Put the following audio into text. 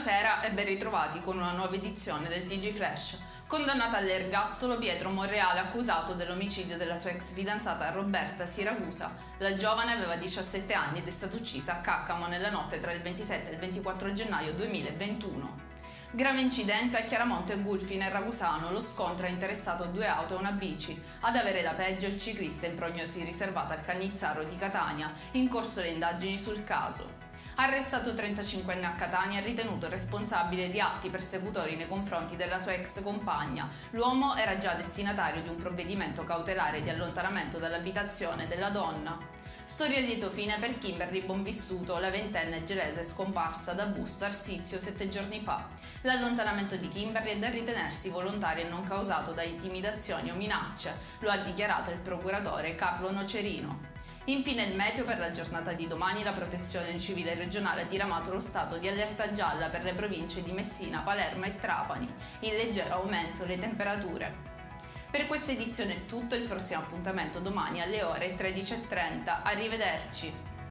Buonasera e ben ritrovati con una nuova edizione del TG Flash. Condannato all'ergastolo Pietro Monreale, accusato dell'omicidio della sua ex fidanzata Roberta Siragusa. La giovane aveva 17 anni ed è stata uccisa a Caccamo nella notte tra il 27 e il 24 gennaio 2021. Grave incidente a Chiaramonte Gulfi nel Ragusano. Lo scontro ha interessato 2 auto e una bici. Ad avere la peggio il ciclista in prognosi riservata al Cannizzaro di Catania. In corso le indagini sul caso. Arrestato 35enne a Catania, ritenuto responsabile di atti persecutori nei confronti della sua ex compagna. L'uomo era già destinatario di un provvedimento cautelare di allontanamento dall'abitazione della donna. Storia a lieto fine per Kimberly Bonvissuto, la ventenne gelese scomparsa da Busto Arsizio 7 giorni fa. L'allontanamento di Kimberly è da ritenersi volontario e non causato da intimidazioni o minacce, lo ha dichiarato il procuratore Carlo Nocerino. Infine il meteo per la giornata di domani. La Protezione Civile regionale ha diramato lo stato di allerta gialla per le province di Messina, Palermo e Trapani. In leggero aumento le temperature. Per questa edizione è tutto, il prossimo appuntamento domani alle ore 13:30. Arrivederci!